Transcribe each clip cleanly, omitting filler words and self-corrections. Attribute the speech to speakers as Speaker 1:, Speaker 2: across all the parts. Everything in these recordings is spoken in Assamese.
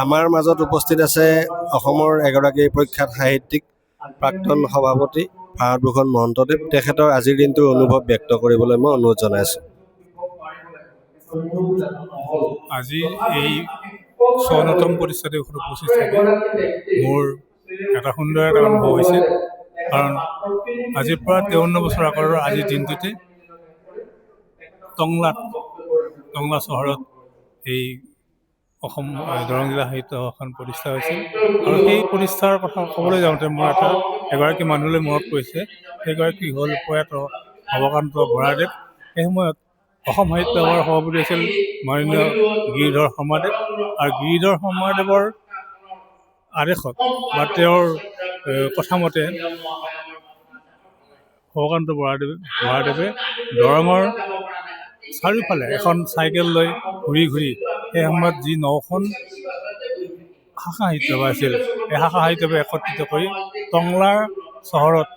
Speaker 1: আমাৰ মাজত উপস্থিত আছে অসমৰ এগৰাকী প্ৰখ্যাত সাহিত্যিক প্ৰাক্তন সভাপতি ভাৰতভূষণ মহন্তদেৱ। তেখেতৰ আজিৰ দিনটোৰ অনুভৱ ব্যক্ত কৰিবলৈ মই অনুৰোধ জনাইছোঁ।
Speaker 2: আজি এই ৫৪তম প্ৰতিষ্ঠা দিৱসত উপস্থিত থাকি মোৰ এটা সুন্দৰ এটা অনুভৱ হৈছে, কাৰণ আজিৰ পৰা ৫৩ বছৰ আগৰ আজিৰ দিনটোতে টংলা চহৰত এই অসম দৰং জিলা সাহিত্য সভাখন প্ৰতিষ্ঠা হৈছিল। আৰু সেই প্ৰতিষ্ঠাৰ কথা ক'বলৈ যাওঁতে মোৰ এগৰাকী মানুহলৈ মনত পৰিছে। সেইগৰাকী হ'ল প্ৰয়াত ভৱকান্ত বৰাদেৱ। সেই সময়ত অসম সাহিত্য সভাৰ সভাপতি আছিল মাননীয় গিৰিধৰ শৰ্মাদেৱ। আৰু গিৰিধৰ শৰ্মাদেৱৰ আদেশত বা তেওঁৰ কথামতে ভৱকান্ত বৰাদেৱে দৰঙৰ চাৰিওফালে এখন চাইকেল লৈ ঘূৰি সেই সময়ত যি ৯খন শাখা সাহিত্য সভা আছিল, এই শাখা সাহিত্য সভা একত্ৰিত কৰি টংলাৰ চহৰত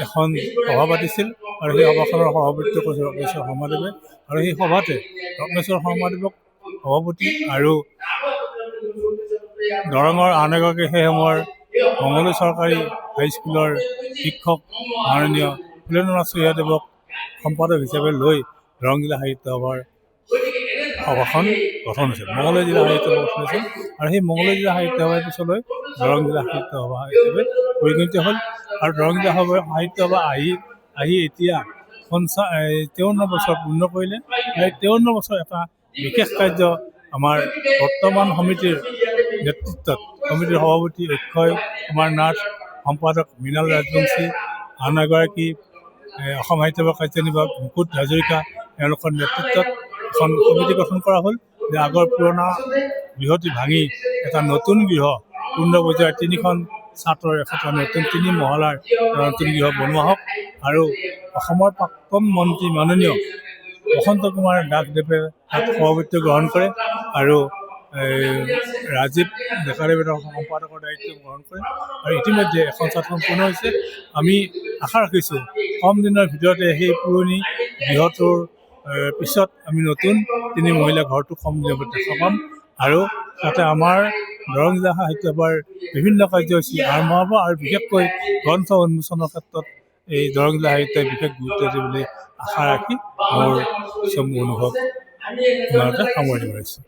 Speaker 2: এখন সভা পাতিছিল। আৰু সেই সভাখনৰ সভাপতিত্ব কৰিছিল ৰত্নেশ্বৰ শৰ্মাদেৱে। আৰু সেই সভাতে ৰত্নেশ্বৰ শৰ্মাদেৱক সভাপতি আৰু দৰঙৰ আন এগৰাকী সেই সময়ৰ মঙলদৈ চৰকাৰী হাইস্কুলৰ শিক্ষক মাননীয় ফুলেন্দ্ৰনাথ চলিহাদেৱক সম্পাদক হিচাপে লৈ দৰং জিলা সাহিত্য সভাৰ সভাখন গঠন হৈছিল, মঙলদৈ জিলা সাহিত্য সভা গঠন হৈছিল। আৰু সেই মঙলদৈ জিলা সাহিত্য সভাৰ পিছলৈ দৰং জিলা সাহিত্য সভা হিচাপে পৰিগণিত হ'ল। আৰু দৰং জিলা সাহিত্য সভা আহি এতিয়া ৫৩ বছৰ পূৰ্ণ কৰিলে। এই ৫৩ বছৰ এটা বিশেষ কাৰ্য আমাৰ বৰ্তমান সমিতিৰ নেতৃত্বত, সমিতিৰ সভাপতি অক্ষয় কুমাৰ নাথ, সম্পাদক মৃণাল ৰাজবংশী, আন এগৰাকী অসম সাহিত্য সভাৰ কাৰ্যনিৰ্বাহক মুকুট হাজৰিকা, এওঁলোকৰ নেতৃত্বত এখন সমিতি গঠন কৰা হ'ল যে আগৰ পুৰণা গৃহটি ভাঙি এটা নতুন গৃহ পূৰ্ণ পৰ্যায়ৰ ৩খন ছাত্ৰৰ এটা নতুন ৩ মহলাৰ নতুন গৃহ বনোৱা হওক। আৰু অসমৰ প্ৰাক্তন মন্ত্ৰী মাননীয় বসন্ত কুমাৰ দাসদেৱে তাত সভাপতিত্ব গ্ৰহণ কৰে আৰু ৰাজীৱ ডেকাদেৱে সম্পাদকৰ দায়িত্ব গ্ৰহণ কৰে। আৰু ইতিমধ্যে এখন ছাত্ৰ সম্পূৰ্ণ হৈছে। আমি আশা ৰাখিছোঁ কম দিনৰ ভিতৰতে সেই পুৰণি গৃহটোৰ পিছত আমি নতুন ৩ মহিলা ঘৰটো কম দিনৰ ভিতৰত দেখা পাম। আৰু তাতে আমাৰ দৰং জিলা সাহিত্য সভাৰ বিভিন্ন কাৰ্যসূচী আৰম্ভ হ'ব। আৰু বিশেষকৈ গ্ৰন্থ উন্মোচনৰ ক্ষেত্ৰত এই দৰং জিলা সাহিত্যই বিশেষ গুৰুত্ব দিয়ে বুলি আশা ৰাখি মোৰ চমু অনুভৱ সামৰণি মাৰিছোঁ।